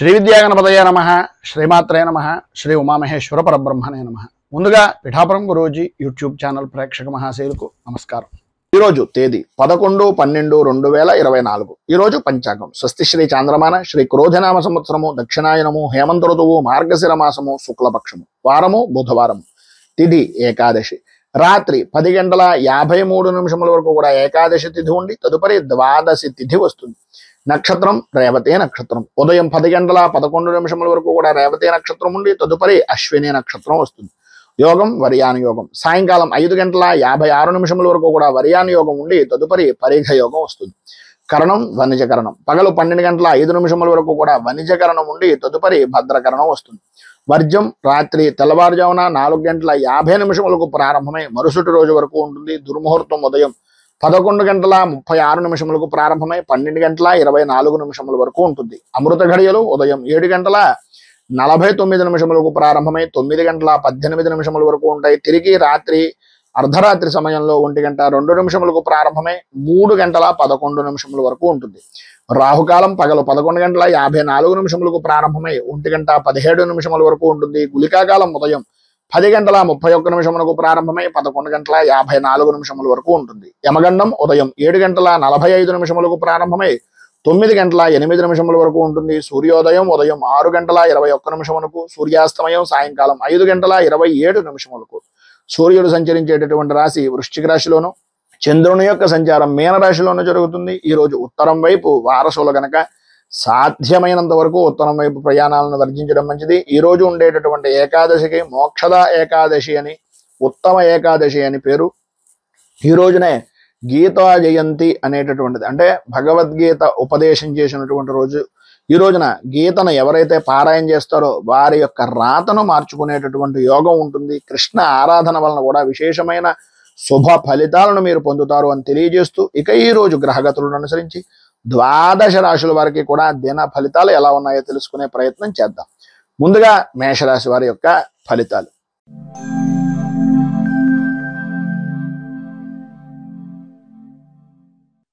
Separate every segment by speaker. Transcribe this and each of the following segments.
Speaker 1: శ్రీ విద్యాగణపతయ నమః, శ్రీమాత్రే నమః, శ్రీ ఉమామహేశ్వర పరబ్రహ్మణే నమః. ముందుగా పిఠాపురం గురూజీ యూట్యూబ్ ఛానల్ ప్రేక్షక మహాశయులకు నమస్కారం. ఈరోజు తేదీ 11/12/2024. ఈరోజు పంచాంగం స్వస్తి శ్రీ చాంద్రమాన శ్రీ క్రోధనామ సంవత్సరము దక్షిణాయనము హేమంత ఋతువు మార్గశిర మాసము శుక్లపక్షము వారము బుధవారము తిథి ఏకాదశి రాత్రి 10:53 వరకు కూడా ఏకాదశి తిథి ఉండి తదుపరి ద్వాదశి తిథి వస్తుంది. నక్షత్రం రేవతి నక్షత్రం ఉదయం 10:11 వరకు కూడా రేవతి నక్షత్రం ఉండి తదుపరి అశ్విని నక్షత్రం వస్తుంది. యోగం వర్యాను యోగం సాయంకాలం 5:56 వరకు కూడా వర్యాను యోగం ఉండి తదుపరి పరిఘ యోగం వస్తుంది. కరణం వనిజకరణం పగలు 12:05 వరకు కూడా వనిజకరణం ఉండి తదుపరి భద్రకరణం వస్తుంది. వర్జం రాత్రి తెల్లవారుజామున 4:50 ప్రారంభమై మరుసటి రోజు వరకు ఉంటుంది. దుర్ముహూర్తం ఉదయం 11:36 ప్రారంభమై 12:24 వరకు ఉంటుంది. అమృత ఘడియలు ఉదయం 7:49 ప్రారంభమై 9:18 వరకు ఉంటాయి. తిరిగి రాత్రి అర్ధరాత్రి సమయంలో 1:02 ప్రారంభమై 3:11 వరకు ఉంటుంది. రాహుకాలం పగలు 11:54 ప్రారంభమై 1:17 వరకు ఉంటుంది. గుళికాకాలం ఉదయం 10:31 ప్రారంభమై 11:54 వరకు ఉంటుంది. యమగండం ఉదయం 7:45 ప్రారంభమై 9:08 వరకు ఉంటుంది. సూర్యోదయం ఉదయం 6:21 సూర్యాస్తమయం సాయంకాలం 5:27 సూర్యుడు సంచరించేటటువంటి రాశి వృశ్చిక రాశిలోను, చంద్రుని యొక్క సంచారం మీన రాశిలోనూ జరుగుతుంది. ఈ రోజు ఉత్తరం వైపు వారసులు గనక సాధ్యమైనంత వరకు ఉత్తరం వైపు ప్రయాణాలను వర్జించడం మంచిది. ఈ రోజు ఉండేటటువంటి ఏకాదశికి మోక్షద ఏకాదశి అని, ఉత్తమ ఏకాదశి అని పేరు. ఈ రోజునే గీతా జయంతి అనేటటువంటిది, అంటే భగవద్గీత ఉపదేశం చేసినటువంటి రోజు. ఈ రోజున గీతను ఎవరైతే పారాయణ చేస్తారో వారి యొక్క రాతను మార్చుకునేటటువంటి యోగం ఉంటుంది. కృష్ణ ఆరాధన వలన కూడా విశేషమైన శుభ ఫలితాలను మీరు పొందుతారు అని తెలియజేస్తూ, ఇక ఈ రోజు గ్రహగతులను అనుసరించి ద్వాదశ రాశుల వారికి కూడా దిన ఫలితాలు ఎలా ఉన్నాయో తెలుసుకునే ప్రయత్నం చేద్దాం. ముందుగా మేషరాశి వారి యొక్క ఫలితాలు.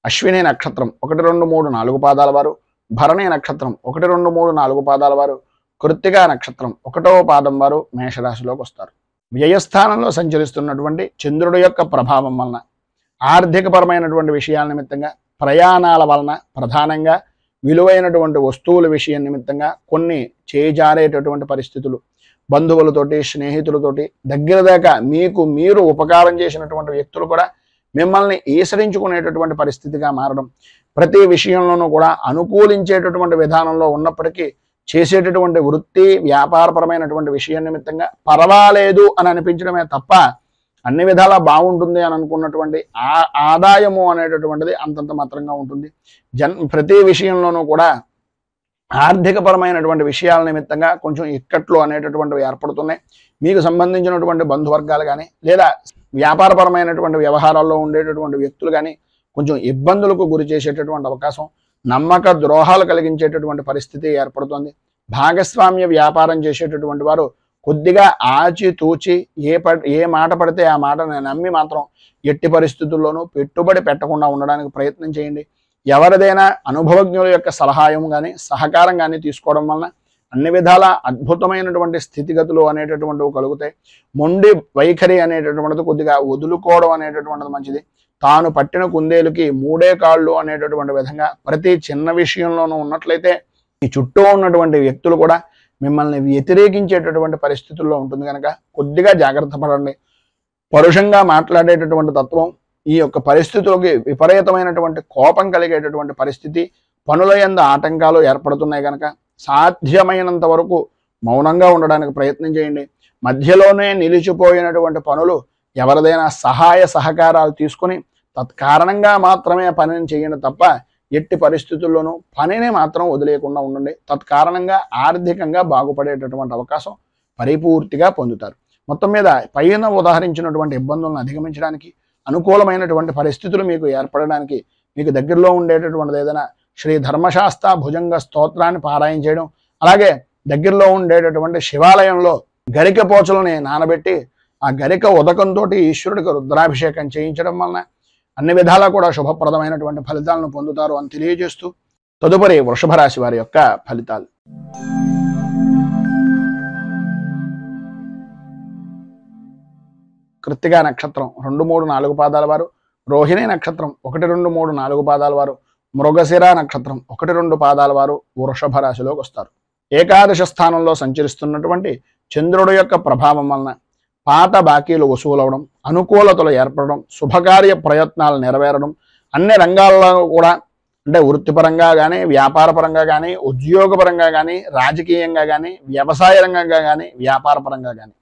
Speaker 1: అశ్విని నక్షత్రం 1, 2, 3, 4 పాదాల వారు, భరణి నక్షత్రం 1, 2, 3, 4 పాదాల వారు, కృత్తికా నక్షత్రం 1వ పాదం వారు మేషరాశిలోకి వస్తారు. వ్యయస్థానంలో సంచరిస్తున్నటువంటి చంద్రుడి యొక్క ప్రభావం వలన ఆర్థికపరమైనటువంటి విషయాల నిమిత్తంగా, ప్రయాణాల వలన, ప్రధానంగా విలువైనటువంటి వస్తువుల విషయం నిమిత్తంగా కొన్ని చేజారేటటువంటి పరిస్థితులు, బంధువులతోటి స్నేహితులతోటి దగ్గర దాకా మీకు మీరు ఉపకారం చేసినటువంటి వ్యక్తులు కూడా మిమ్మల్ని ఈసరించుకునేటటువంటి పరిస్థితిగా మారడం, ప్రతి విషయంలోనూ కూడా అనుకూలించేటటువంటి విధానంలో ఉన్నప్పటికీ చేసేటటువంటి వృత్తి వ్యాపారపరమైనటువంటి విషయం నిమిత్తంగా పర్వాలేదు అని అనిపించడమే తప్ప అన్ని విధాలా బాగుంటుంది అని అనుకున్నటువంటి ఆదాయము అనేటటువంటిది అంతంత మాత్రంగా ఉంటుంది. ప్రతి విషయంలోనూ కూడా ఆర్థికపరమైనటువంటి విషయాల నిమిత్తంగా కొంచెం ఇక్కట్లు అనేటటువంటివి ఏర్పడుతున్నాయి. మీకు సంబంధించినటువంటి బంధువర్గాలు కానీ లేదా వ్యాపారపరమైనటువంటి వ్యవహారాల్లో ఉండేటటువంటి వ్యక్తులు కానీ కొంచెం ఇబ్బందులకు గురి చేసేటటువంటి అవకాశం, నమ్మక ద్రోహాలు కలిగించేటటువంటి పరిస్థితి ఏర్పడుతుంది. భాగస్వామ్య వ్యాపారం చేసేటటువంటి వారు కొద్దిగా ఆచితూచి ఏ మాట పడితే ఆ మాటను నమ్మి మాత్రం ఎట్టి పరిస్థితుల్లోనూ పెట్టుబడి పెట్టకుండా ఉండడానికి ప్రయత్నం చేయండి. ఎవరిదైనా అనుభవజ్ఞుల యొక్క సలహాయం కానీ సహకారం కానీ తీసుకోవడం వలన అన్ని విధాల అద్భుతమైనటువంటి స్థితిగతులు అనేటటువంటివి కలుగుతాయి. మొండి వైఖరి అనేటటువంటిది కొద్దిగా వదులుకోవడం అనేటటువంటిది మంచిది. తాను పట్టిన కుందేలుకి 3 కాళ్ళు అనేటటువంటి విధంగా ప్రతి చిన్న విషయంలోనూ ఉన్నట్లయితే ఈ చుట్టూ ఉన్నటువంటి వ్యక్తులు కూడా మిమ్మల్ని వ్యతిరేకించేటటువంటి పరిస్థితుల్లో ఉంటుంది కనుక కొద్దిగా జాగ్రత్త పడండి. పరుషంగా మాట్లాడేటటువంటి తత్వం, ఈ యొక్క పరిస్థితులకి విపరీతమైనటువంటి కోపం కలిగేటటువంటి పరిస్థితి, పనుల యందు ఆటంకాలు ఏర్పడుతున్నాయి కనుక సాధ్యమైనంత వరకు మౌనంగా ఉండడానికి ప్రయత్నం చేయండి. మధ్యలోనే నిలిచిపోయినటువంటి పనులు ఎవరిదైనా సహాయ సహకారాలు తీసుకుని తత్కారణంగా మాత్రమే పనిని చేయండి తప్ప ఎట్టి పరిస్థితుల్లోనూ పనిని మాత్రం వదిలేయకుండా ఉండండి. తత్కారణంగా ఆర్థికంగా బాగుపడేటటువంటి అవకాశం పరిపూర్తిగా పొందుతారు. మొత్తం మీద పైన ఉదాహరించినటువంటి ఇబ్బందులను అధిగమించడానికి, అనుకూలమైనటువంటి పరిస్థితులు మీకు ఏర్పడడానికి మీకు దగ్గరలో ఉండేటటువంటిది ఏదైనా శ్రీ ధర్మశాస్త్ర భుజంగ స్తోత్రాన్ని పారాయణ చేయడం, అలాగే దగ్గరలో ఉండేటటువంటి శివాలయంలో గరిక పోచలని నానబెట్టి ఆ గరిక ఉదకంతో ఈశ్వరుడికి రుద్రాభిషేకం చేయించడం వలన అన్ని విధాలా కూడా శుభప్రదమైనటువంటి ఫలితాలను పొందుతారు అని తెలియజేస్తూ తదుపరి వృషభ రాశి వారి యొక్క ఫలితాలు. కృత్తికా నక్షత్రం 2, 3, 4 పాదాల వారు, రోహిణి నక్షత్రం 1, 2, 3, 4 పాదాల వారు, మృగశిర నక్షత్రం 1, 2 పాదాల వారు వృషభ రాశిలోకి వస్తారు. ఏకాదశ స్థానంలో సంచరిస్తున్నటువంటి చంద్రుడి యొక్క ప్రభావం వలన పాత బాకీలు వసూలవడం, అనుకూలతలు ఏర్పడడం, శుభకార్య ప్రయత్నాలు నెరవేరడం, అన్ని రంగాల్లో కూడా అంటే వృత్తిపరంగా కానీ, వ్యాపారపరంగా కానీ, ఉద్యోగపరంగా కానీ, రాజకీయంగా కానీ, వ్యవసాయ రంగంగా కానీ, వ్యాపారపరంగా కానీ,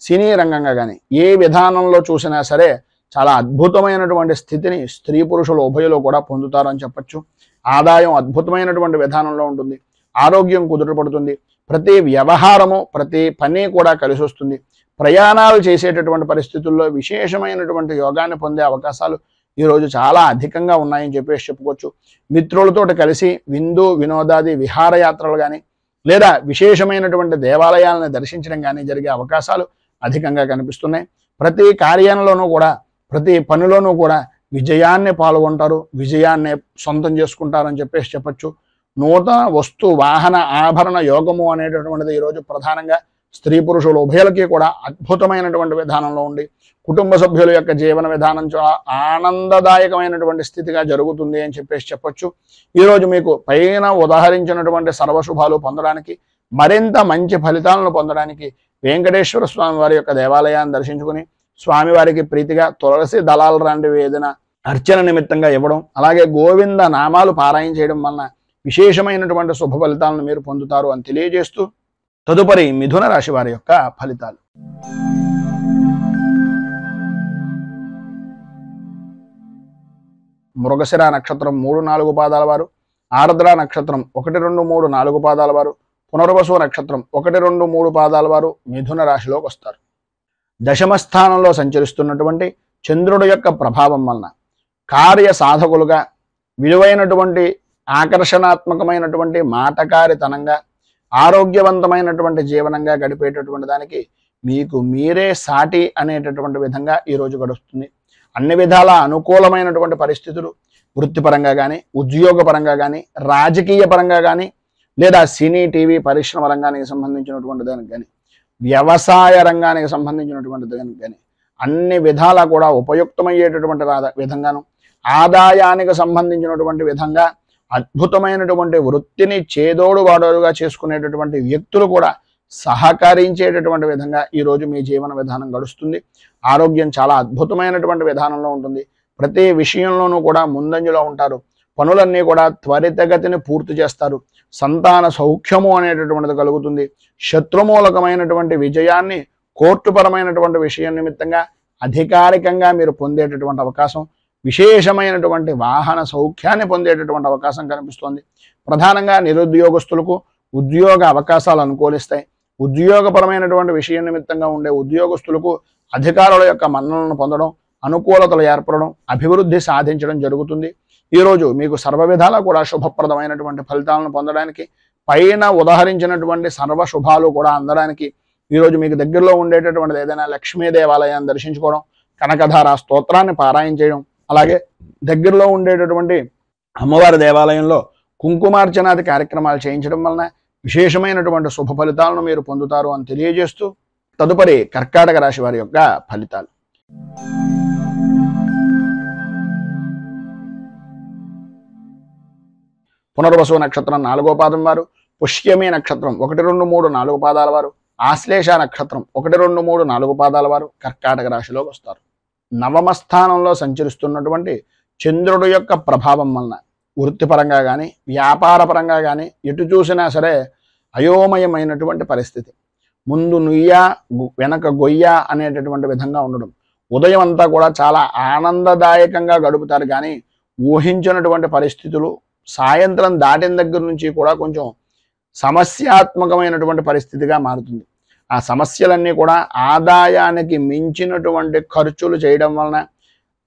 Speaker 1: సినీ రంగంగా కానీ ఏ విధానంలో చూసినా సరే చాలా అద్భుతమైనటువంటి స్థితిని స్త్రీ పురుషులు ఉభయులు కూడా పొందుతారని చెప్పచ్చు. ఆదాయం అద్భుతమైనటువంటి విధానంలో ఉంటుంది. ఆరోగ్యం కుదుటపడుతుంది. ప్రతి వ్యవహారము, ప్రతి పని కూడా కలిసి వస్తుంది. ప్రయాణాలు చేసేటటువంటి పరిస్థితుల్లో విశేషమైనటువంటి యోగాన్ని పొందే అవకాశాలు ఈరోజు చాలా అధికంగా ఉన్నాయని చెప్పేసి చెప్పుకోవచ్చు. మిత్రులతో కలిసి విందు వినోదాది విహారయాత్రలు కానీ లేదా విశేషమైనటువంటి దేవాలయాలను దర్శించడం కానీ జరిగే అవకాశాలు అధికంగా కనిపిస్తున్నాయి. ప్రతి కార్యంలోనూ కూడా, ప్రతి పనిలోనూ కూడా విజయాన్ని పాల్గొంటారు, విజయాన్ని సొంతం చేసుకుంటారని చెప్పేసి చెప్పచ్చు. నూతన వస్తు వాహన ఆభరణ యోగము అనేటటువంటిది ఈరోజు ప్రధానంగా స్త్రీ పురుషులు ఉభయులకి కూడా అద్భుతమైనటువంటి విధానంలో ఉండి కుటుంబ సభ్యుల యొక్క జీవన విధానం చాలా ఆనందదాయకమైనటువంటి స్థితిగా జరుగుతుంది అని చెప్పేసి చెప్పచ్చు. ఈరోజు మీకు పైన ఉదాహరించినటువంటి సర్వశుభాలు పొందడానికి, మరింత మంచి ఫలితాలను పొందడానికి వెంకటేశ్వర స్వామి వారి యొక్క దేవాలయాన్ని దర్శించుకుని స్వామివారికి ప్రీతిగా తులసి దళాలు లాంటివి ఏదైనా అర్చన నిమిత్తంగా ఇవ్వడం, అలాగే గోవింద నామాలు పారాయణ చేయడం వలన విశేషమైనటువంటి శుభ ఫలితాలను మీరు పొందుతారు అని తెలియజేస్తూ తదుపరి మిథున రాశి వారి యొక్క ఫలితాలు. మృగశిర నక్షత్రం 3, 4 పాదాల వారు, ఆర్ద్ర నక్షత్రం 1, 2, 3, 4 పాదాల వారు, పునర్వసు నక్షత్రం 1, 2, 3 పాదాల వారు మిథున రాశిలోకి వస్తారు. దశమ స్థానంలో సంచరిస్తున్నటువంటి చంద్రుడి యొక్క ప్రభావం వలన కార్య సాధకులుగా, విలువైనటువంటి ఆకర్షణాత్మకమైనటువంటి మాటకారితనంగా, ఆరోగ్యవంతమైనటువంటి జీవనంగా గడిపేటటువంటి దానికి మీకు మీరే సాటి అనేటటువంటి విధంగా ఈరోజు గడుస్తుంది. అన్ని విధాల అనుకూలమైనటువంటి పరిస్థితులు వృత్తిపరంగా కానీ, ఉద్యోగపరంగా కానీ, రాజకీయ పరంగా కానీ, లేదా సినీ టీవీ పరిశ్రమ రంగానికి సంబంధించినటువంటి దానికి కానీ, వ్యవసాయ రంగానికి సంబంధించినటువంటి దానికి కానీ అన్ని విధాలా కూడా ఉపయుక్తమయ్యేటటువంటి విధంగాను, ఆదాయానికి సంబంధించినటువంటి విధంగా అద్భుతమైనటువంటి వృత్తిని చేదోడు వాడోడుగా చేసుకునేటటువంటి వ్యక్తులు కూడా సహకరించేటటువంటి విధంగా ఈరోజు మీ జీవన విధానం గడుస్తుంది. ఆరోగ్యం చాలా అద్భుతమైనటువంటి విధానంలో ఉంటుంది. ప్రతి విషయంలోనూ కూడా ముందంజలో ఉంటారు. పనులన్నీ కూడా త్వరితగతిని పూర్తి చేస్తారు. సంతాన సౌఖ్యము అనేటటువంటిది కలుగుతుంది. శత్రుమూలకమైనటువంటి విజయాన్ని కోర్టుపరమైనటువంటి విషయం నిమిత్తంగా అధికారికంగా మీరు పొందేటటువంటి అవకాశం, విశేషమైనటువంటి వాహన సౌఖ్యాన్ని పొందేటటువంటి అవకాశం కనిపిస్తోంది. ప్రధానంగా నిరుద్యోగస్తులకు ఉద్యోగ అవకాశాలు అనుకూలిస్తాయి. ఉద్యోగపరమైనటువంటి విషయం నిమిత్తంగా ఉండే ఉద్యోగస్తులకు అధికారుల యొక్క మన్ననలను పొందడం, అనుకూలతలు ఏర్పడడం, అభివృద్ధి సాధించడం జరుగుతుంది. ఈరోజు మీకు సర్వ విధాలా కూడా శుభప్రదమైనటువంటి ఫలితాలను పొందడానికి, పైన ఉదాహరించినటువంటి సర్వ శుభాలు కూడా అందడానికి ఈరోజు మీకు దగ్గరలో ఉండేటటువంటిది ఏదైనా లక్ష్మీ దేవాలయాన్ని దర్శించుకోవడం, కనకధార స్తోత్రాన్ని పారాయణ చేయడం, అలాగే దగ్గరలో ఉండేటటువంటి అమ్మవారి దేవాలయంలో కుంకుమార్చనాది కార్యక్రమాలు చేయించడం వలన విశేషమైనటువంటి శుభ ఫలితాలను మీరు పొందుతారు అని తెలియజేస్తూ తదుపరి కర్కాటక రాశి వారి యొక్క ఫలితాలు. పునర్వసు నక్షత్రం 4వ పాదం వారు, పుష్యమి నక్షత్రం 1, 2, 3, 4 పాదాల వారు, ఆశ్లేష నక్షత్రం 1, 2, 3, 4 పాదాల వారు కర్కాటక రాశిలోకి వస్తారు. నవమ స్థానంలో సంచరిస్తున్నటువంటి చంద్రుడు యొక్క ప్రభావం వలన వృత్తిపరంగా కానీ, వ్యాపారపరంగా కానీ ఎటు చూసినా సరే అయోమయమైనటువంటి పరిస్థితి. ముందు నుయ్య వెనక గొయ్య అనేటటువంటి విధంగా ఉండడం. ఉదయం అంతా కూడా చాలా ఆనందదాయకంగా గడుపుతారు, కానీ ఊహించినటువంటి పరిస్థితులు సాయంత్రం దాటిన దగ్గర నుంచి కూడా కొంచెం సమస్యాత్మకమైనటువంటి పరిస్థితిగా మారుతుంది. ఆ సమస్యలన్నీ కూడా ఆదాయానికి మించినటువంటి ఖర్చులు చేయడం వలన,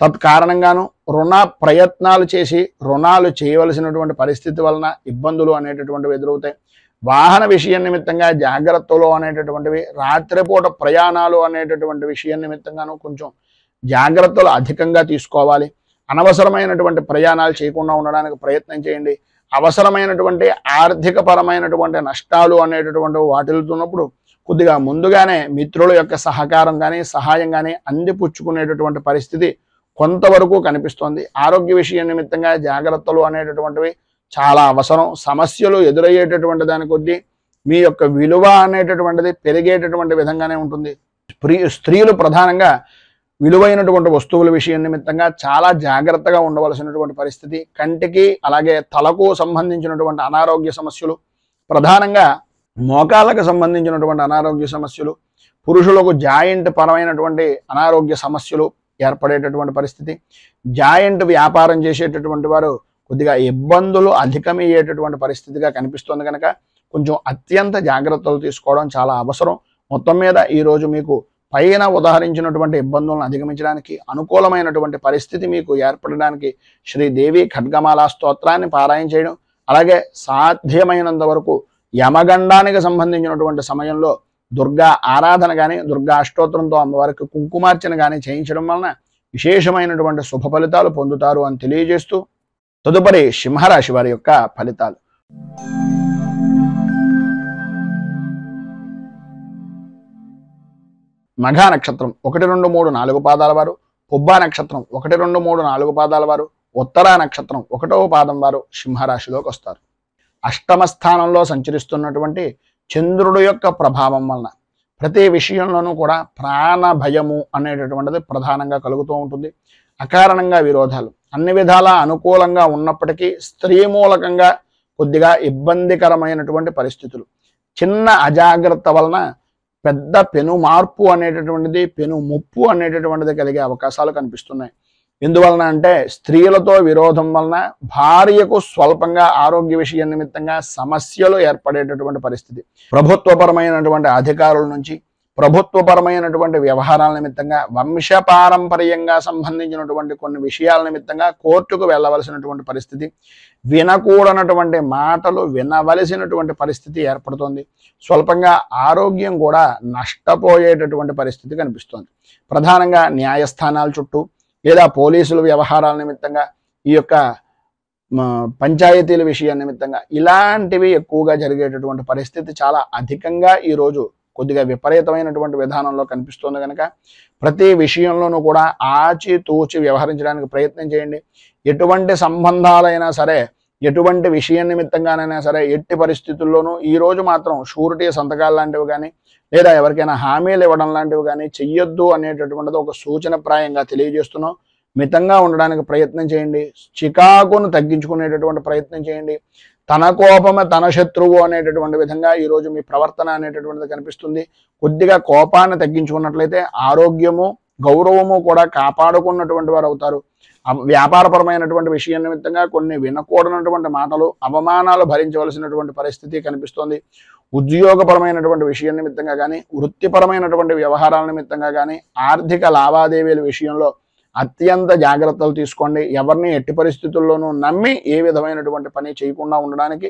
Speaker 1: తత్కారణంగాను రుణ ప్రయత్నాలు చేసి రుణాలు చేయవలసినటువంటి పరిస్థితి వలన ఇబ్బందులు అనేటటువంటివి ఎదురవుతాయి. వాహన విషయం నిమిత్తంగా జాగ్రత్తలు అనేటటువంటివి, రాత్రిపూట ప్రయాణాలు అనేటటువంటి విషయం నిమిత్తంగాను కొంచెం జాగ్రత్తలు అధికంగా తీసుకోవాలి. అనవసరమైనటువంటి ప్రయాణాలు చేయకుండా ఉండడానికి ప్రయత్నం చేయండి. అవసరమైనటువంటి ఆర్థిక పరమైనటువంటి నష్టాలు అనేటటువంటి వాటిల్తున్నప్పుడు కొద్దిగా ముందుగానే మిత్రుల యొక్క సహకారం కానీ సహాయం కానీ అందిపుచ్చుకునేటటువంటి పరిస్థితి కొంతవరకు కనిపిస్తోంది. ఆరోగ్య విషయం నిమిత్తంగా జాగ్రత్తలు అనేటటువంటివి చాలా అవసరం. సమస్యలు ఎదురయ్యేటటువంటి దాని కొద్దీ మీ యొక్క విలువ అనేటటువంటిది పెరిగేటటువంటి విధంగానే ఉంటుంది. స్త్రీలు ప్రధానంగా విలువైనటువంటి వస్తువుల విషయం నిమిత్తంగా చాలా జాగ్రత్తగా ఉండవలసినటువంటి పరిస్థితి. కంటికి అలాగే తలకు సంబంధించినటువంటి అనారోగ్య సమస్యలు, ప్రధానంగా మోకాళ్ళకు సంబంధించినటువంటి అనారోగ్య సమస్యలు, పురుషులకు జాయింట్ పరమైనటువంటి అనారోగ్య సమస్యలు ఏర్పడేటటువంటి పరిస్థితి. జాయింట్ వ్యాపారం చేసేటటువంటి వారు కొద్దిగా ఇబ్బందులు అధికమయ్యేటటువంటి పరిస్థితిగా కనిపిస్తుంది కనుక కొంచెం అత్యంత జాగ్రత్తలు తీసుకోవడం చాలా అవసరం. మొత్తం మీద ఈరోజు మీకు పైన ఉదాహరించినటువంటి ఇబ్బందులను అధిగమించడానికి అనుకూలమైనటువంటి పరిస్థితి మీకు ఏర్పడడానికి శ్రీదేవి ఖడ్గమాల స్తోత్రాన్ని పారాయణ చేయడం, అలాగే సాధ్యమైనంత వరకు యమగండానికి సంబంధించినటువంటి సమయంలో దుర్గా ఆరాధన కానీ దుర్గా అష్టోత్తరంతో అమ్మవారికి కుంకుమార్చన కానీ చేయించడం వలన విశేషమైనటువంటి శుభ ఫలితాలు పొందుతారు అని తెలియజేస్తూ తదుపరి సింహరాశి వారి యొక్క ఫలితాలు. మఘా నక్షత్రం 1, 2, 3, 4 పాదాల వారు, పుబ్బా నక్షత్రం 1, 2, 3, 4 పాదాల వారు, ఉత్తరా నక్షత్రం 1వ పాదం వారు సింహరాశిలోకి వస్తారు. అష్టమ స్థానంలో సంచరిస్తున్నటువంటి చంద్రుడు యొక్క ప్రభావం వలన ప్రతి విషయంలోనూ కూడా ప్రాణ భయము అనేటటువంటిది ప్రధానంగా కలుగుతూ ఉంటుంది. అకారణంగా విరోధాలు, అన్ని విధాలా అనుకూలంగా ఉన్నప్పటికీ స్త్రీ మూలకంగా కొద్దిగా ఇబ్బందికరమైనటువంటి పరిస్థితులు, చిన్న అజాగ్రత్త వలన పెద్ద పెను మార్పు అనేటటువంటిది, పెను ముప్పు అనేటటువంటిది కలిగే అవకాశాలు కనిపిస్తున్నాయి. ఎందువలన అంటే స్త్రీలతో విరోధం వలన భార్యకు స్వల్పంగా ఆరోగ్య విషయం నిమిత్తంగా సమస్యలు ఏర్పడేటటువంటి పరిస్థితి. ప్రభుత్వపరమైనటువంటి అధికారుల నుంచి, ప్రభుత్వపరమైనటువంటి వ్యవహారాల నిమిత్తంగా, వంశపారంపర్యంగా సంబంధించినటువంటి కొన్ని విషయాల నిమిత్తంగా కోర్టుకు వెళ్ళవలసినటువంటి పరిస్థితి, వినకూడనటువంటి మాటలు వినవలసినటువంటి పరిస్థితి ఏర్పడుతుంది. స్వల్పంగా ఆరోగ్యం కూడా నష్టపోయేటటువంటి పరిస్థితి కనిపిస్తుంది. ప్రధానంగా న్యాయస్థానాల చుట్టూ లేదా పోలీసుల వ్యవహారాల నిమిత్తంగా, ఈ యొక్క పంచాయతీల విషయం నిమిత్తంగా ఇలాంటివి ఎక్కువగా జరిగేటటువంటి పరిస్థితి చాలా అధికంగా ఈరోజు కొద్దిగా విపరీతమైనటువంటి విధానంలో కనిపిస్తుంది కనుక ప్రతి విషయంలోనూ కూడా ఆచితూచి వ్యవహరించడానికి ప్రయత్నం చేయండి. ఎటువంటి సంబంధాలైనా సరే, ఎటువంటి విషయం నిమిత్తంగానైనా సరే, ఎట్టి పరిస్థితుల్లోనూ ఈరోజు మాత్రం షూరిటీ సంతకాలు లాంటివి కానీ లేదా ఎవరికైనా హామీలు ఇవ్వడం లాంటివి కానీ చెయ్యొద్దు అనేటటువంటిది ఒక సూచనప్రాయంగా తెలియజేస్తున్నాం. మితంగా ఉండడానికి ప్రయత్నం చేయండి. చికాకును తగ్గించుకునేటటువంటి ప్రయత్నం చేయండి. తన కోపమే తన శత్రువు అనేటటువంటి విధంగా ఈరోజు మీ ప్రవర్తన అనేటటువంటిది కనిపిస్తుంది. కొద్దిగా కోపాన్ని తగ్గించుకున్నట్లయితే ఆరోగ్యము గౌరవము కూడా కాపాడుకున్నటువంటి వారు అవుతారు. వ్యాపారపరమైనటువంటి విషయం నిమిత్తంగా కొన్ని వినకూడనటువంటి మాటలు, అవమానాలు భరించవలసినటువంటి పరిస్థితి కనిపిస్తోంది. ఉద్యోగపరమైనటువంటి విషయం నిమిత్తంగా కానీ, వృత్తిపరమైనటువంటి వ్యవహారాల నిమిత్తంగా కానీ, ఆర్థిక లావాదేవీల విషయంలో అత్యంత జాగ్రత్తలు తీసుకోండి. ఎవరిని ఎట్టి పరిస్థితుల్లోనూ నమ్మి ఏ విధమైనటువంటి పని చేయకుండా ఉండడానికి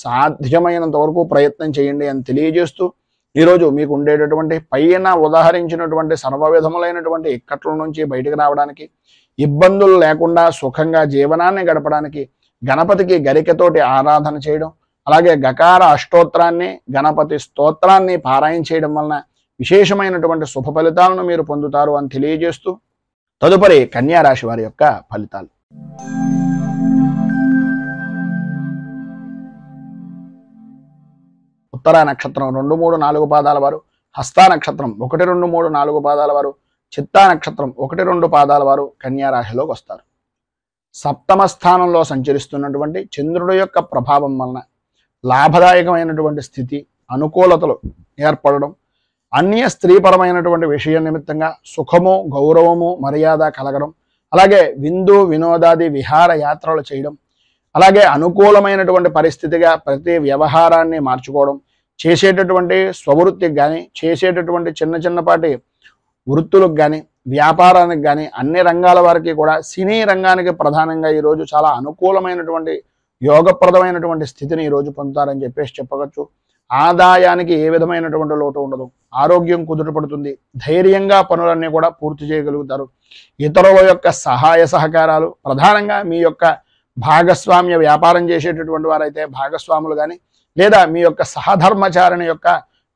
Speaker 1: సాధ్యమైనంత వరకు ప్రయత్నం చేయండి అని తెలియజేస్తూ ఈరోజు మీకు ఉండేటటువంటి పైన ఉదాహరించినటువంటి సర్వ విధములైనటువంటి ఇక్కట్ల నుంచి బయటకు రావడానికి, ఇబ్బందులు లేకుండా సుఖంగా జీవనాన్ని గడపడానికి గణపతికి గరికతోటి ఆరాధన చేయడం, అలాగే గకార అష్టోత్తరాన్ని, గణపతి స్తోత్రాన్ని పారాయణ చేయడం వలన విశేషమైనటువంటి శుభ ఫలితాలను మీరు పొందుతారు అని తెలియజేస్తూ తదుపరి కన్యా రాశి వారి యొక్క ఫలితాలు. ఉత్తరా నక్షత్రం 2, 3, 4 పాదాల వారు, హస్తా నక్షత్రం 1, 2, 3, 4 పాదాల వారు, చిత్తా నక్షత్రం 1, 2 పాదాల వారు కన్యా రాశిలోకి వస్తారు. సప్తమ స్థానంలో సంచరిస్తున్నటువంటి చంద్రుడి యొక్క ప్రభావం వలన లాభదాయకమైనటువంటి స్థితి, అనుకూలతలు ఏర్పడడం, అన్య స్త్రీపరమైనటువంటి విషయం నిమిత్తంగా సుఖము గౌరవము మర్యాద కలగడం, అలాగే విందు వినోదాది విహార యాత్రలు చేయడం, అలాగే అనుకూలమైనటువంటి పరిస్థితిగా ప్రతి వ్యవహారాన్ని మార్చుకోవడం, చేసేటటువంటి స్వవృత్తికి కానీ, చేసేటటువంటి చిన్నపాటి వృత్తులకు కానీ, వ్యాపారానికి కానీ, అన్ని రంగాల వారికి కూడా, సినీ రంగానికి ప్రధానంగా ఈరోజు చాలా అనుకూలమైనటువంటి యోగప్రదమైనటువంటి స్థితిని ఈరోజు పొందుతారని చెప్పేసి చెప్పవచ్చు. ఆదాయానికి ఏ విధమైనటువంటి లోటు ఉండదు. ఆరోగ్యం కుదుటపడుతుంది. ధైర్యంగా పనులన్నీ కూడా పూర్తి చేయగలుగుతారు. ఇతరుల యొక్క సహాయ సహకారాలు, ప్రధానంగా మీ యొక్క భాగస్వామ్య వ్యాపారం చేసేటటువంటి వారైతే భాగస్వాములు కానీ, లేదా మీ యొక్క సహధర్మచారిణి యొక్క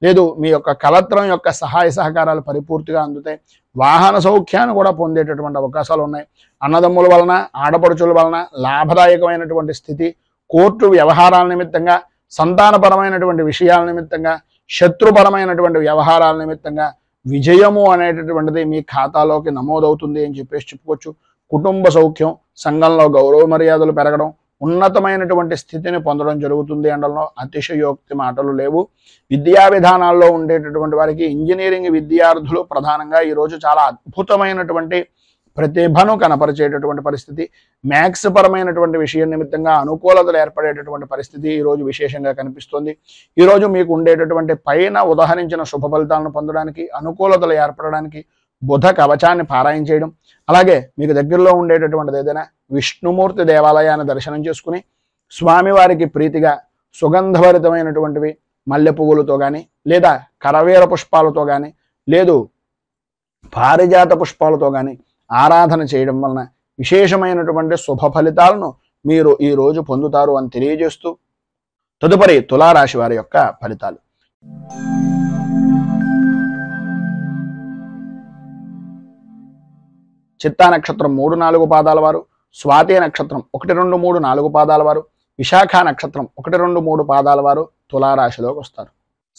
Speaker 1: లేదు మీ యొక్క కలత్రం యొక్క సహాయ సహకారాలు పరిపూర్తిగా అందుతాయి. వాహన సౌఖ్యాన్ని కూడా పొందేటటువంటి అవకాశాలు ఉన్నాయి. అన్నదమ్ముల వలన, ఆడపడుచుల వలన లాభదాయకమైనటువంటి స్థితి, కోర్టు వ్యవహారాల నిమిత్తంగా, సంతానపరమైనటువంటి విషయాల నిమిత్తంగా, శత్రుపరమైనటువంటి వ్యవహారాల నిమిత్తంగా విజయము అనేటటువంటిది మీ ఖాతాలోకి నమోదవుతుంది అని చెప్పేసి చెప్పుకోవచ్చు. కుటుంబ సౌఖ్యం, సంఘంలో గౌరవ మర్యాదలు పెరగడం, ఉన్నతమైనటువంటి స్థితిని పొందడం జరుగుతుంది అనడంలో అతిశయోక్తి మాటలు లేవు. విద్యా విధానాల్లో ఉండేటటువంటి వారికి, ఇంజనీరింగ్ విద్యార్థులు ప్రధానంగా ఈరోజు చాలా అద్భుతమైనటువంటి ప్రతిభను కనపరిచేటటువంటి పరిస్థితి, మ్యాథ్స్ పరమైనటువంటి విషయం నిమిత్తంగా అనుకూలతలు ఏర్పడేటటువంటి పరిస్థితి ఈరోజు విశేషంగా కనిపిస్తుంది. ఈరోజు మీకు ఉండేటటువంటి పైన ఉదాహరించిన శుభ ఫలితాలను పొందడానికి, అనుకూలతలు ఏర్పడడానికి బుధ కవచాన్ని పారాయణ చేయడం, అలాగే మీకు దగ్గరలో ఉండేటటువంటిది ఏదైనా విష్ణుమూర్తి దేవాలయాన్ని దర్శనం చేసుకుని స్వామివారికి ప్రీతిగా సుగంధభరితమైనటువంటివి మల్లె పువ్వులతో కానీ, లేదా కరవేర పుష్పాలతో కానీ, లేదు పారిజాత పుష్పాలతో కానీ ఆరాధన చేయడం వలన విశేషమైనటువంటి శుభ ఫలితాలను మీరు ఈ రోజు పొందుతారు అని తెలియజేస్తూ, తదుపరి తులారాశి వారి యొక్క ఫలితాలు. చిత్తా నక్షత్రం 3, 4 పాదాల వారు, స్వాతి నక్షత్రం 1, 2, 3, 4 పాదాల వారు, విశాఖ నక్షత్రం 1, 2, 3 పాదాల వారు తులారాశిలోకి వస్తారు.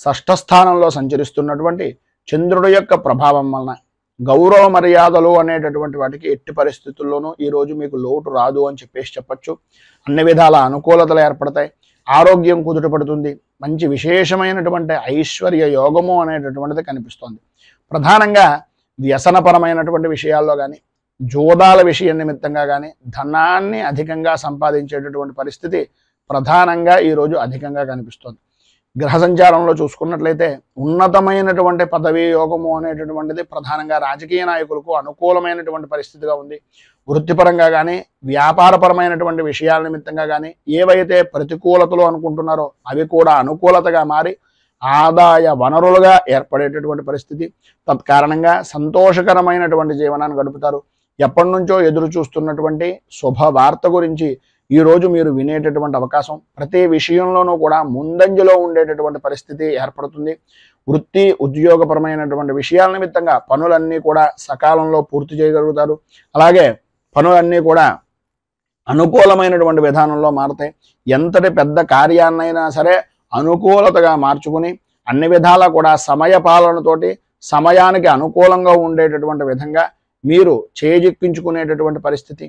Speaker 1: షష్ఠ స్థానంలో సంచరిస్తున్నటువంటి చంద్రుడి యొక్క ప్రభావం వలన గౌరవ మర్యాదలు అనేటటువంటి వాటికి ఎట్టి పరిస్థితుల్లోనూ ఈరోజు మీకు లోటు రాదు అని చెప్పేసి చెప్పచ్చు. అన్ని విధాల అనుకూలతలు ఏర్పడతాయి. ఆరోగ్యం కుదుటపడుతుంది. మంచి విశేషమైనటువంటి ఐశ్వర్య యోగము అనేటటువంటిది కనిపిస్తోంది. ప్రధానంగా వ్యసనపరమైనటువంటి విషయాల్లో కానీ, జోదాల విషయం నిమిత్తంగా కానీ ధనాన్ని అధికంగా సంపాదించేటటువంటి పరిస్థితి ప్రధానంగా ఈరోజు అధికంగా కనిపిస్తోంది. గ్రహ సంచారంలో చూసుకున్నట్లయితే ఉన్నతమైనటువంటి పదవీ యోగము అనేటటువంటిది ప్రధానంగా రాజకీయ నాయకులకు అనుకూలమైనటువంటి పరిస్థితిగా ఉంది. వృత్తిపరంగా కానీ, వ్యాపారపరమైనటువంటి విషయాల నిమిత్తంగా కానీ ఏవైతే ప్రతికూలతలు అనుకుంటున్నారో అవి కూడా అనుకూలతగా మారి ఆదాయ వనరులుగా ఏర్పడేటటువంటి పరిస్థితి. తత్కారణంగా సంతోషకరమైనటువంటి జీవనాన్ని గడుపుతారు. ఎప్పటి నుంచో ఎదురు చూస్తున్నటువంటి శుభవార్త గురించి ఈరోజు మీరు వినేటటువంటి అవకాశం, ప్రతి విషయంలోనూ కూడా ముందంజలో ఉండేటటువంటి పరిస్థితి ఏర్పడుతుంది. వృత్తి ఉద్యోగపరమైనటువంటి విషయాల నిమిత్తంగా పనులన్నీ కూడా సకాలంలో పూర్తి చేయగలుగుతారు. అలాగే పనులన్నీ కూడా అనుకూలమైనటువంటి విధానంలో మారుతాయి. ఎంతటి పెద్ద కార్యాన్నైనా సరే అనుకూలతగా మార్చుకుని అన్ని విధాలా కూడా సమయ పాలనతోటి సమయానికి అనుకూలంగా ఉండేటటువంటి విధంగా మీరు చేజిక్కించుకునేటటువంటి పరిస్థితి.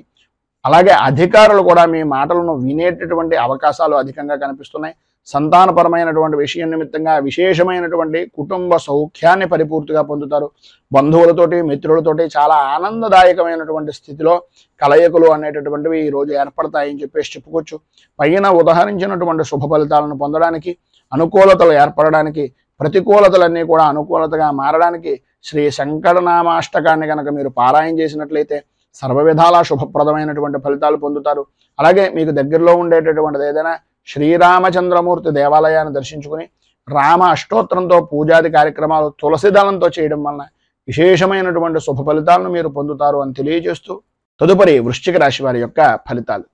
Speaker 1: అలాగే అధికారులు కూడా మీ మాటలను వినేటటువంటి అవకాశాలు అధికంగా కనిపిస్తున్నాయి. సంతానపరమైనటువంటి విషయం నిమిత్తంగా విశేషమైనటువంటి కుటుంబ సౌఖ్యాన్ని పరిపూర్తిగా పొందుతారు. బంధువులతోటి, మిత్రులతోటి చాలా ఆనందదాయకమైనటువంటి స్థితిలో కలయికలు అనేటటువంటివి ఈరోజు ఏర్పడతాయని చెప్పేసి చెప్పుకోవచ్చు. పైన ఉదాహరించినటువంటి శుభ ఫలితాలను పొందడానికి, అనుకూలతలు ఏర్పడడానికి, ప్రతికూలతలన్నీ కూడా అనుకూలతగా మారడానికి శ్రీ శంకరనామాష్టకాన్ని కనుక మీరు పారాయణ చేసినట్లయితే సర్వ విధాలా శుభప్రదమైనటువంటి ఫలితాలు పొందుతారు. అలాగే మీకు దగ్గరలో ఉండేటటువంటిది ఏదైనా శ్రీరామచంద్రమూర్తి దేవాలయాన్ని దర్శించుకుని రామ అష్టోత్తరంతో పూజాది కార్యక్రమాలు తులసి దళంతో చేయడం వలన విశేషమైనటువంటి శుభ ఫలితాలను మీరు పొందుతారు అని తెలియజేస్తూ, తదుపరి వృశ్చిక రాశి వారి యొక్క ఫలితాలు.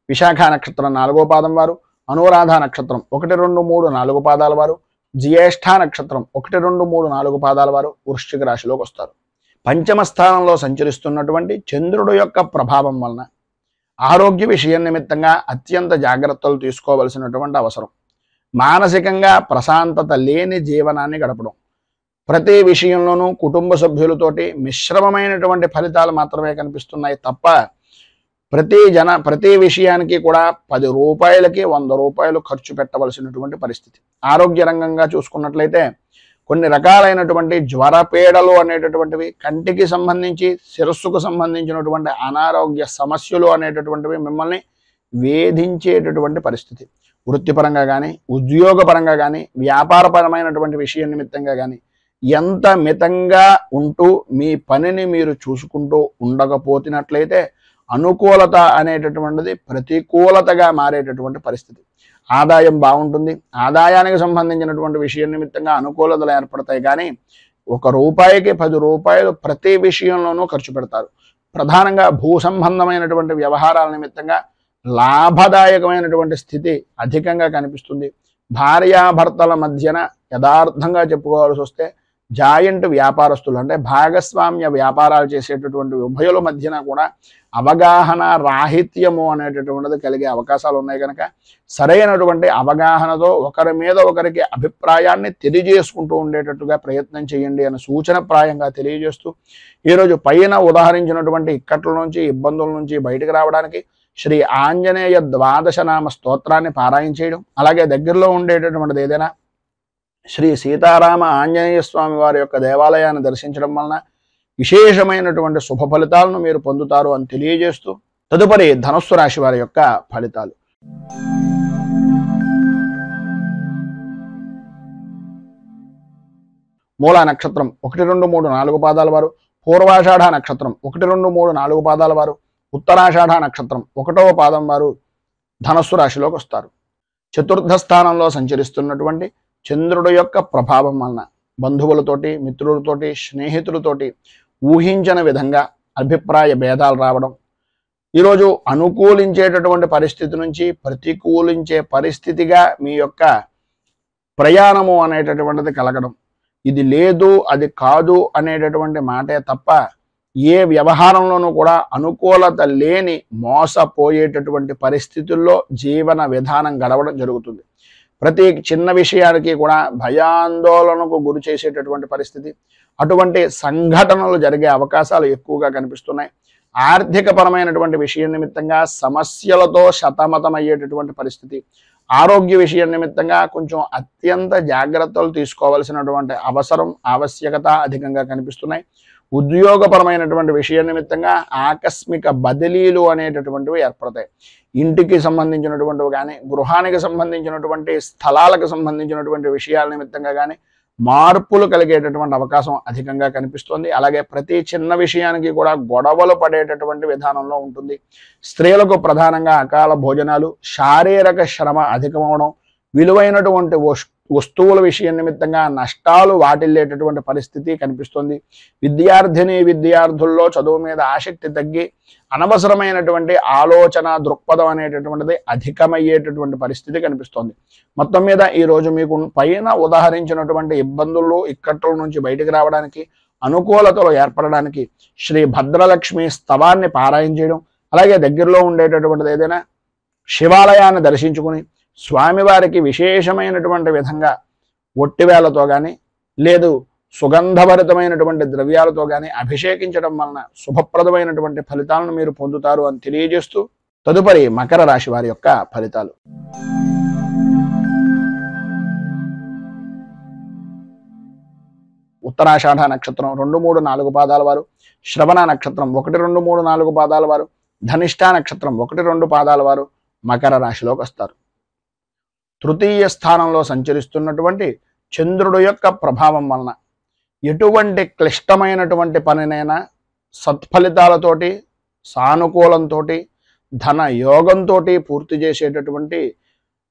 Speaker 1: విశాఖ నక్షత్రం 4వ పాదం వారు, అనురాధ నక్షత్రం 1, 2, 3, 4 పాదాల వారు, జ్యేష్ఠ నక్షత్రం 1, 2, 3, 4 పాదాల వారు వృశ్చిక రాశిలోకి వస్తారు. పంచమ స్థానంలో సంచరిస్తున్నటువంటి చంద్రుడు యొక్క ప్రభావం వలన ఆరోగ్య విషయం నిమిత్తంగా అత్యంత జాగ్రత్తలు తీసుకోవలసినటువంటి అవసరం. మానసికంగా ప్రశాంతత లేని జీవనాన్ని గడపడం, ప్రతి విషయంలోనూ కుటుంబ సభ్యులతోటి మిశ్రమమైనటువంటి ఫలితాలు మాత్రమే కనిపిస్తున్నాయి తప్ప ప్రతి విషయానికి కూడా 10 రూపాయలకి 100 రూపాయలు ఖర్చు పెట్టవలసినటువంటి పరిస్థితి. ఆరోగ్య రంగంగా చూసుకున్నట్లయితే కొన్ని రకాలైనటువంటి జ్వరపీడలు అనేటటువంటివి, కంటికి సంబంధించి శిరస్సుకు సంబంధించినటువంటి అనారోగ్య సమస్యలు అనేటటువంటివి మిమ్మల్ని వేధించేటటువంటి పరిస్థితి. వృత్తిపరంగా కానీ, ఉద్యోగపరంగా కానీ, వ్యాపారపరమైనటువంటి విషయం నిమిత్తంగా కానీ ఎంత మితంగా ఉంటూ మీ పనిని మీరు చూసుకుంటూ ఉండకపోతున్నట్లయితే అనుకూలత అనేటటువంటిది ప్రతికూలతగా మారేటటువంటి పరిస్థితి. ఆదాయం బాగుంటుంది. ఆదాయానికి సంబంధించినటువంటి విషయం నిమిత్తంగా అనుకూలతలు ఏర్పడతాయి. కానీ ఒక రూపాయికి 10 రూపాయలు ప్రతి విషయంలోనూ ఖర్చు పెడతారు. ప్రధానంగా భూ సంబంధమైనటువంటి వ్యవహారాల నిమిత్తంగా లాభదాయకమైనటువంటి స్థితి అధికంగా కనిపిస్తుంది. భార్యాభర్తల మధ్యన యథార్థంగా చెప్పుకోవాల్సి వస్తే జాయింట్ వ్యాపారస్తులు అంటే భాగస్వామ్య వ్యాపారాలు చేసేటటువంటి ఉభయుల మధ్యన కూడా అవగాహన రాహిత్యము అనేటటువంటిది కలిగే అవకాశాలు ఉన్నాయి కనుక సరైనటువంటి అవగాహనతో ఒకరి మీద ఒకరికి అభిప్రాయాన్ని తెలియజేసుకుంటూ ఉండేటట్టుగా ప్రయత్నం చేయండి అని సూచనప్రాయంగా తెలియజేస్తూ ఈరోజు పైన ఉదాహరించినటువంటి ఇక్కట్ల నుంచి ఇబ్బందుల నుంచి బయటకు రావడానికి శ్రీ ఆంజనేయ ద్వాదశనామ స్తోత్రాన్ని పారాయణ చేయడం, అలాగే దగ్గరలో ఉండేటటువంటిది ఏదైనా శ్రీ సీతారామ ఆంజనేయ స్వామి వారి యొక్క దేవాలయాన్ని దర్శించడం వలన విశేషమైనటువంటి శుభ ఫలితాలను మీరు పొందుతారు అని తెలియజేస్తూ తదుపరి ధనుస్సు రాశి వారి యొక్క ఫలితాలు. మూలా నక్షత్రం 1, 2, 3, 4 పాదాల వారు, పూర్వాషాఢ నక్షత్రం 1, 2, 3, 4 పాదాల వారు, ఉత్తరాషాఢ నక్షత్రం 1వ పాదం వారు ధనస్సు రాశిలోకి వస్తారు. చతుర్థ స్థానంలో సంచరిస్తున్నటువంటి చంద్రుడి యొక్క ప్రభావం వలన బంధువులతోటి, మిత్రులతోటి, స్నేహితులతోటి ఊహించిన విధంగా అభిప్రాయ భేదాలు రావడం, ఈరోజు అనుకూలించేటటువంటి పరిస్థితి నుంచి ప్రతికూలించే పరిస్థితిగా మీ యొక్క ప్రయాణము అనేటటువంటిది కలగడం, ఇది లేదు అది కాదు అనేటటువంటి మాటే తప్ప ఏ వ్యవహారంలోనూ కూడా అనుకూలత లేని మోసపోయేటటువంటి పరిస్థితుల్లో జీవన విధానం గడవడం జరుగుతుంది. ప్రతి చిన్న విషయానికి కూడా భయాందోళనకు గురి చేసేటటువంటి పరిస్థితి, అటువంటి సంఘటనలు జరిగే అవకాశాలు ఎక్కువగా కనిపిస్తున్నాయి. ఆర్థిక పరమైనటువంటి విషయం నిమిత్తంగా సమస్యలతో సతమతమయ్యేటటువంటి పరిస్థితి, ఆరోగ్య విషయం నిమిత్తంగా కొంచెం అత్యంత జాగ్రత్తలు తీసుకోవాల్సినటువంటి అవసరం ఆవశ్యకత అధికంగా కనిపిస్తున్నాయి. ఉద్యోగపరమైనటువంటి విషయం నిమిత్తంగా ఆకస్మిక బదిలీలు అనేటటువంటివి ఏర్పడతాయి. ఇంటికి సంబంధించినటువంటివి కానీ, గృహానికి సంబంధించినటువంటి స్థలాలకు సంబంధించినటువంటి విషయాల నిమిత్తంగా కానీ మార్పులు కలిగేటటువంటి అవకాశం అధికంగా కనిపిస్తుంది. అలాగే ప్రతి చిన్న విషయానికి కూడా గొడవలు పడేటటువంటి విధానంలో ఉంటుంది. స్త్రీలకు ప్రధానంగా అకాల భోజనాలు, శారీరక శ్రమ అధికమవడం, విలువైనటువంటి వస్తువుల విషయం నిమిత్తంగా నష్టాలు వాటిల్లేటటువంటి పరిస్థితి కనిపిస్తుంది. విద్యార్థుల్లో చదువు మీద ఆసక్తి తగ్గి అనవసరమైనటువంటి ఆలోచన దృక్పథం అనేటటువంటిది అధికమయ్యేటటువంటి పరిస్థితి కనిపిస్తుంది. మొత్తం మీద ఈరోజు మీకు పైన ఉదాహరించినటువంటి ఇబ్బందులు ఇక్కట్ల నుంచి బయటకు రావడానికి, అనుకూలతలు ఏర్పడడానికి శ్రీ భద్రలక్ష్మి స్తవాన్ని పారాయణ చేయడం, అలాగే దగ్గరలో ఉండేటటువంటిది ఏదైనా శివాలయాన్ని దర్శించుకుని స్వామివారికి విశేషమైనటువంటి విధంగా ఒట్టివేలతో కానీ లేదు సుగంధభరితమైనటువంటి ద్రవ్యాలతో కానీ అభిషేకించడం వలన శుభప్రదమైనటువంటి ఫలితాలను మీరు పొందుతారు అని తెలియజేస్తూ తదుపరి మకర రాశి వారి యొక్క ఫలితాలు. ఉత్తరాషాఢ నక్షత్రం 2, 3, 4 పాదాల వారు, శ్రవణ నక్షత్రం 1, 2, 3, 4 పాదాల వారు, ధనిష్ఠ నక్షత్రం 1, 2 పాదాల వారు మకర రాశిలోకి వస్తారు. తృతీయ స్థానంలో సంచరిస్తున్నటువంటి చంద్రుడు యొక్క ప్రభావం వలన ఎటువంటి క్లిష్టమైనటువంటి పనినైనా సత్ఫలితాలతోటి, సానుకూలంతో, ధన యోగంతో పూర్తి చేసేటటువంటి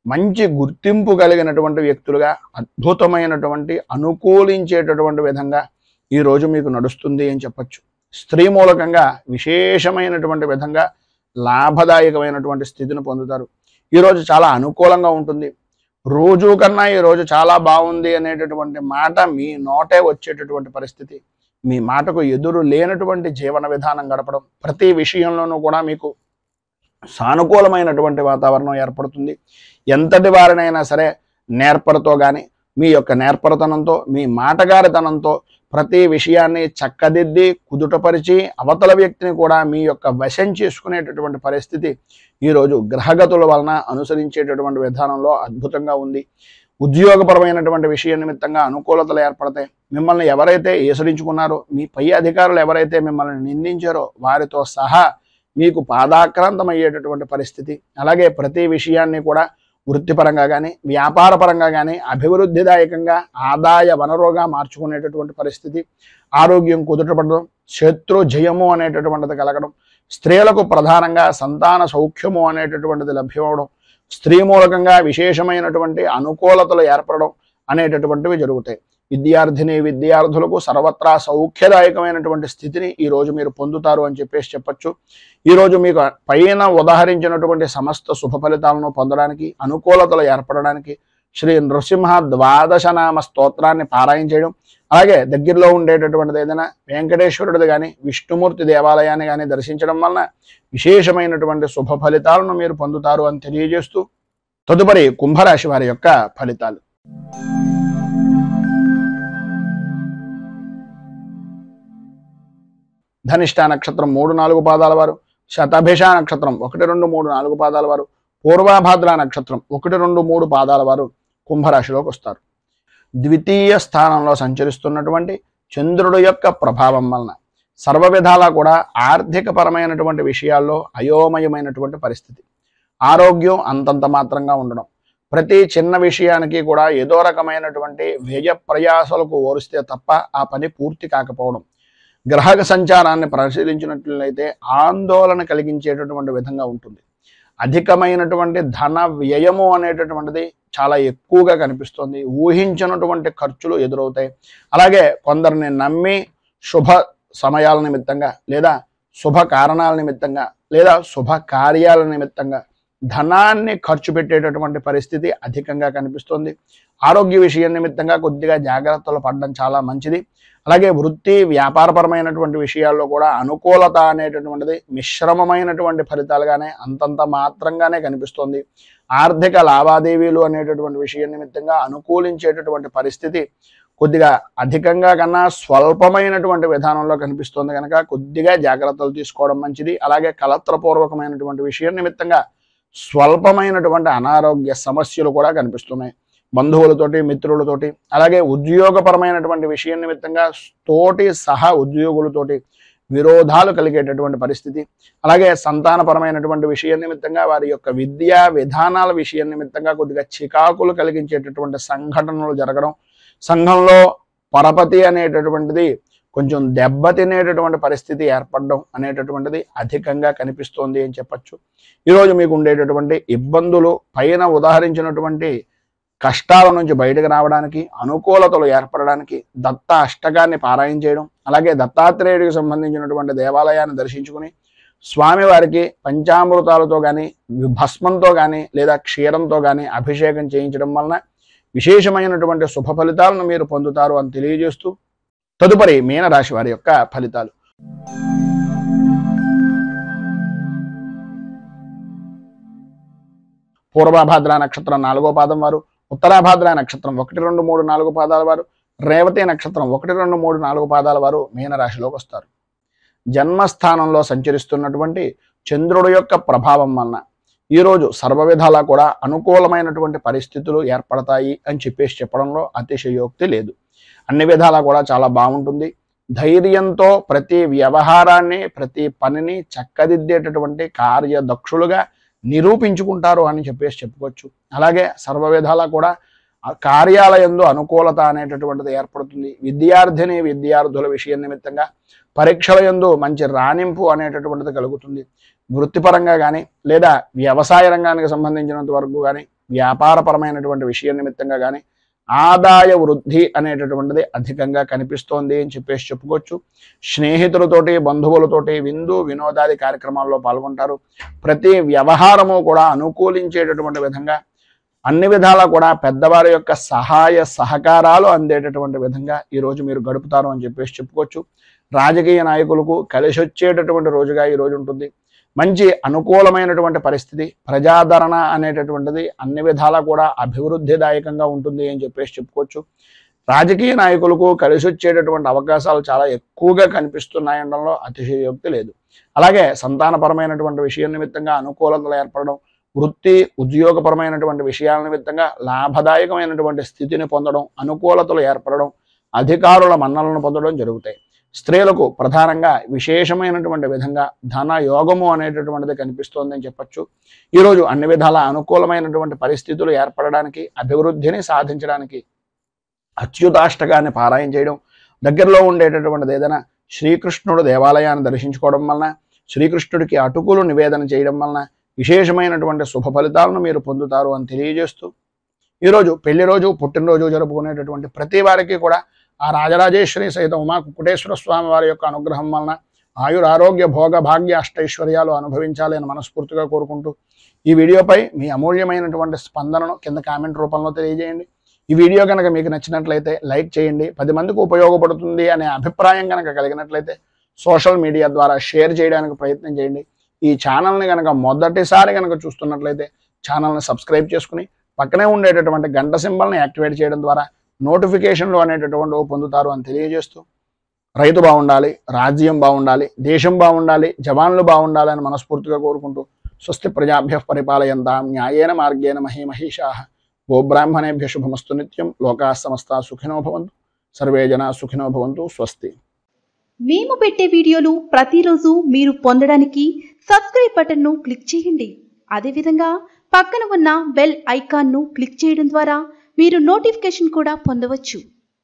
Speaker 1: మంచి గుర్తింపు కలిగినటువంటి వ్యక్తులుగా అద్భుతమైనటువంటి అనుకూలించేటటువంటి విధంగా ఈరోజు మీకు నడుస్తుంది అని చెప్పచ్చు. స్త్రీ మూలకంగా విశేషమైనటువంటి విధంగా లాభదాయకమైనటువంటి స్థితిని పొందుతారు. ఈరోజు చాలా అనుకూలంగా ఉంటుంది. రోజు కన్నా ఈరోజు చాలా బాగుంది అనేటటువంటి మాట మీ నోటే వచ్చేటటువంటి పరిస్థితి, మీ మాటకు ఎదురు లేనటువంటి జీవన విధానం గడపడం, ప్రతి విషయంలోనూ కూడా మీకు సానుకూలమైనటువంటి వాతావరణం ఏర్పడుతుంది. ఎంతటి వారినైనా సరే నేర్పరతో కానీ, మీ యొక్క నేర్పరతనంతో, మీ మాటగారితనంతో ప్రతి విషయాన్ని చక్కదిద్ది కుదుటపరిచి అవతల వ్యక్తిని కూడా మీ యొక్క వశం చేసుకునేటటువంటి పరిస్థితి ఈరోజు గ్రహగతుల వలన అనుసరించేటటువంటి విధానంలో అద్భుతంగా ఉంది. ఉద్యోగపరమైనటువంటి విషయ నిమిత్తంగా అనుకూలతలు ఏర్పడతాయి. మిమ్మల్ని ఎవరైతే ఏసరించుకున్నారో, మీ పై అధికారులు ఎవరైతే మిమ్మల్ని నిందించారో వారితో సహా మీకు పాదాక్రాంతమయ్యేటటువంటి పరిస్థితి. అలాగే ప్రతి విషయాన్ని కూడా వృత్తిపరంగా కానీ, వ్యాపారపరంగా కానీ అభివృద్ధిదాయకంగా ఆదాయ వనరుగా మార్చుకునేటటువంటి పరిస్థితి. ఆరోగ్యం కుదుటపడడం, శత్రు జయము అనేటటువంటిది కలగడం, స్త్రీలకు ప్రధానంగా సంతాన సౌఖ్యము అనేటటువంటిది లభ్యమవడం, స్త్రీ మూలకంగా విశేషమైనటువంటి అనుకూలతలు ఏర్పడడం అనేటటువంటివి జరుగుతాయి. విద్యార్థిని విద్యార్థులకు సర్వత్రా సౌఖ్యదాయకమైనటువంటి స్థితిని ఈరోజు మీరు పొందుతారు అని చెప్పొచ్చు. ఈరోజు మీకు పైన ఉదాహరించినటువంటి సమస్త శుభ ఫలితాలను పొందడానికి, అనుకూలతలు ఏర్పడడానికి శ్రీ నృసింహ ద్వాదశనామ స్తోత్రాన్ని పారాయణ చేయడం, అలాగే దగ్గరలో ఉండేటటువంటిది ఏదైనా వెంకటేశ్వరుడిది కానీ విష్ణుమూర్తి దేవాలయాన్ని కానీ దర్శించడం వలన విశేషమైనటువంటి శుభ ఫలితాలను మీరు పొందుతారు అని తెలియజేస్తూ తదుపరి కుంభరాశి వారి యొక్క ఫలితాలు. ధనిష్ట నక్షత్రం 3-4 పాదాల వారు, శతభిష నక్షత్రం 1, 2, 3, 4 పాదాల వారు, పూర్వభాద్ర నక్షత్రం 1, 2, 3 పాదాల వారు కుంభరాశిలోకి వస్తారు. ద్వితీయ స్థానంలో సంచరిస్తున్నటువంటి చంద్రుడు యొక్క ప్రభావం వలన సర్వ విధాలా కూడా ఆర్థికపరమైనటువంటి విషయాల్లో అయోమయమైనటువంటి పరిస్థితి, ఆరోగ్యం అంతంత మాత్రంగా ఉండడం, ప్రతి చిన్న విషయానికి కూడా ఏదో రకమైనటువంటి వ్యయ ప్రయాసాలకు ఓరిస్తే తప్ప ఆ పని పూర్తి కాకపోవడం, గ్రహ సంచారాన్ని పరిశీలించినట్లయితే ఆందోళన కలిగించేటటువంటి విధంగా ఉంటుంది. అధికమైనటువంటి ధన వ్యయము అనేటటువంటిది చాలా ఎక్కువగా కనిపిస్తుంది. ఊహించినటువంటి ఖర్చులు ఎదురవుతాయి. అలాగే కొందరిని నమ్మి శుభ సమయాల నిమిత్తంగా లేదా శుభ కారణాల నిమిత్తంగా లేదా శుభ కార్యాల నిమిత్తంగా ధనాన్ని ఖర్చు పెట్టేటటువంటి పరిస్థితి అధికంగా కనిపిస్తుంది. ఆరోగ్య విషయం నిమిత్తంగా కొద్దిగా జాగ్రత్తలు పడడం చాలా మంచిది. అలాగే వృత్తి వ్యాపారపరమైనటువంటి విషయాల్లో కూడా అనుకూలత అనేటటువంటిది మిశ్రమమైనటువంటి ఫలితాలుగానే అంతంత మాత్రంగానే కనిపిస్తుంది. ఆర్థిక లావాదేవీలు అనేటటువంటి విషయం నిమిత్తంగా అనుకూలించేటటువంటి పరిస్థితి కొద్దిగా అధికంగా కన్నా స్వల్పమైనటువంటి విధానంలో కనిపిస్తుంది కనుక కొద్దిగా జాగ్రత్తలు తీసుకోవడం మంచిది. అలాగే కలత్రపూర్వకమైనటువంటి విషయం నిమిత్తంగా స్వల్పమైనటువంటి అనారోగ్య సమస్యలు కూడా కనిపిస్తున్నాయి. బంధువులతోటి మిత్రులతోటి అలాగే ఉద్యోగపరమైనటువంటి విషయం నిమిత్తంగా తోటి సహా ఉద్యోగులతోటి విరోధాలు కలిగేటటువంటి పరిస్థితి, అలాగే సంతానపరమైనటువంటి విషయం నిమిత్తంగా వారి యొక్క విద్యా విధానాల విషయం నిమిత్తంగా కొద్దిగా చికాకులు కలిగించేటటువంటి సంఘటనలు జరగడం, సంఘంలో పరపతి అనేటటువంటిది కొంచెం దెబ్బతినేటటువంటి పరిస్థితి ఏర్పడడం అనేటటువంటిది అధికంగా కనిపిస్తోంది అని చెప్పచ్చు. ఈరోజు మీకు ఉండేటటువంటి ఇబ్బందులు పైన ఉదాహరించినటువంటి కష్టాల నుంచి బయటకు రావడానికి, అనుకూలతలు ఏర్పడడానికి దత్త అష్టకాన్ని పారాయణ చేయడం, అలాగే దత్తాత్రేయుడికి సంబంధించినటువంటి దేవాలయాన్ని దర్శించుకుని స్వామివారికి పంచామృతాలతో కానీ భస్మంతో కానీ లేదా క్షీరంతో కానీ అభిషేకం చేయించడం వలన విశేషమైనటువంటి శుభ ఫలితాలను మీరు పొందుతారు అని తెలియజేస్తూ తదుపరి మీనరాశి వారి యొక్క ఫలితాలు. పూర్వభాద్ర నక్షత్రం 4వ పాదం వారు, ఉత్తరాభాద్ర నక్షత్రం 1, 2, 3, 4 పాదాల వారు, రేవతి నక్షత్రం 1, 2, 3, 4 పాదాల వారు మీనరాశిలోకి వస్తారు. జన్మస్థానంలో సంచరిస్తున్నటువంటి చంద్రుడు యొక్క ప్రభావం వలన ఈరోజు సర్వ విధాలా కూడా అనుకూలమైనటువంటి పరిస్థితులు ఏర్పడతాయి అని చెప్పడంలో అతిశయోక్తి లేదు. అన్ని విధాలా కూడా చాలా బాగుంటుంది. ధైర్యంతో ప్రతి వ్యవహారాన్ని ప్రతి పనిని చక్కదిద్దేటటువంటి కార్యదక్షులుగా నిరూపించుకుంటారు అని చెప్పుకోవచ్చు. అలాగే సర్వ విధాలా కూడా కార్యాలయంలో అనుకూలత అనేటటువంటిది ఏర్పడుతుంది. విద్యార్థిని విద్యార్థుల విషయం నిమిత్తంగా పరీక్షల యందు మంచి రాణింపు అనేటటువంటిది కలుగుతుంది. వృత్తిపరంగా కానీ లేదా వ్యవసాయ రంగానికి సంబంధించినంత వరకు కానీ వ్యాపారపరమైనటువంటి విషయం నిమిత్తంగా కానీ ఆదాయ వృద్ధి అనేటటువంటిది అధికంగా కనిపిస్తోంది అని చెప్పుకోవచ్చు. స్నేహితులతోటి బంధువులతోటి విందు వినోదాది కార్యక్రమాల్లో పాల్గొంటారు. ప్రతి వ్యవహారము కూడా అనుకూలించేటటువంటి విధంగా అన్ని విధాలా కూడా పెద్దవారి యొక్క సహాయ సహకారాలు అందేటటువంటి విధంగా ఈరోజు మీరు గడుపుతారు అని చెప్పుకోవచ్చు. రాజకీయ నాయకులకు కలిసి వచ్చేటటువంటి రోజుగా ఈరోజు ఉంటుంది. మంచి అనుకూలమైనటువంటి పరిస్థితి, ప్రజాదరణ అనేటటువంటిది అన్ని విధాలా కూడా అభివృద్ధిదాయకంగా ఉంటుంది అని చెప్పుకోవచ్చు. రాజకీయ నాయకులకు కలిసి వచ్చేటటువంటి అవకాశాలు చాలా ఎక్కువగా కనిపిస్తున్నాయనడంలో అతిశయోక్తి లేదు. అలాగే సంతానపరమైనటువంటి విషయం నిమిత్తంగా అనుకూలతలు ఏర్పడడం, వృత్తి ఉద్యోగపరమైనటువంటి విషయాల నిమిత్తంగా లాభదాయకమైనటువంటి స్థితిని పొందడం, అనుకూలతలు ఏర్పడడం, అధికారుల మన్నలను పొందడం జరుగుతాయి. స్త్రీలకు ప్రధానంగా విశేషమైనటువంటి విధంగా ధన యోగము అనేటటువంటిది కనిపిస్తోంది అని చెప్పచ్చు. ఈరోజు అన్ని విధాల అనుకూలమైనటువంటి పరిస్థితులు ఏర్పడడానికి, అభివృద్ధిని సాధించడానికి అచ్యుతాష్టకాన్ని పారాయణ చేయడం, దగ్గరలో ఉండేటటువంటిది ఏదైనా శ్రీకృష్ణుడు దేవాలయాన్ని దర్శించుకోవడం వలన, శ్రీకృష్ణుడికి అటుకులు నివేదన చేయడం వలన విశేషమైనటువంటి శుభ ఫలితాలను మీరు పొందుతారు అని తెలియజేస్తూ ఈరోజు పెళ్లి రోజు, పుట్టినరోజు జరుపుకునేటటువంటి ప్రతి వారికి కూడా ఆ రాజరాజేశ్వరి సహిత ఉమా కుకుటేశ్వర స్వామి వారి యొక్క అనుగ్రహం వలన ఆయురారోగ్య భోగ భాగ్య అష్టైశ్వర్యాలు అనుభవించాలి అని మనస్ఫూర్తిగా కోరుకుంటూ ఈ వీడియోపై మీ అమూల్యమైనటువంటి స్పందనను కింద కామెంట్ రూపంలో తెలియజేయండి. ఈ వీడియో కనుక మీకు నచ్చినట్లయితే లైక్ చేయండి. 10 మందికి ఉపయోగపడుతుంది అనే అభిప్రాయం కనుక కలిగినట్లయితే సోషల్ మీడియా ద్వారా షేర్ చేయడానికి ప్రయత్నం చేయండి. ఈ ఛానల్ని కనుక మొదటిసారి కనుక చూస్తున్నట్లయితే ఛానల్ని సబ్స్క్రైబ్ చేసుకుని పక్కనే ఉండేటటువంటి గంట సింబల్ని యాక్టివేట్ చేయడం ద్వారా నోటిఫికేషన్లు అనేటటువంటి పొందుతారు అని తెలియజేస్తూ రైతు బాగుండాలి, రాజ్యం బాగుండాలి, దేశం బాగుండాలి, జవాన్లు బాగుండాలి అని మనస్ఫూర్తిగా కోరుకుంటూ స్వస్తి ప్రజాభ్యః పరిపాలయంతాం న్యాయేన మార్గేణ మహీమహీషాః గోబ్రాహ్మణేభ్య శుభమస్తు నిత్యం. లోకాః సమస్తా సుఖినో భవంతు. సర్వే జనా సుఖినో భవంతు. స్వస్తి.
Speaker 2: మేము పెట్టే వీడియోలు ప్రతిరోజు మీరు పొందడానికి సబ్స్క్రైబ్ బటన్ను క్లిక్ చేయండి. అదేవిధంగా పక్కన ఉన్న బెల్ ఐకాన్ను క్లిక్ చేయడం ద్వారా మీరు నోటిఫికేషన్ కూడా పొందవచ్చు.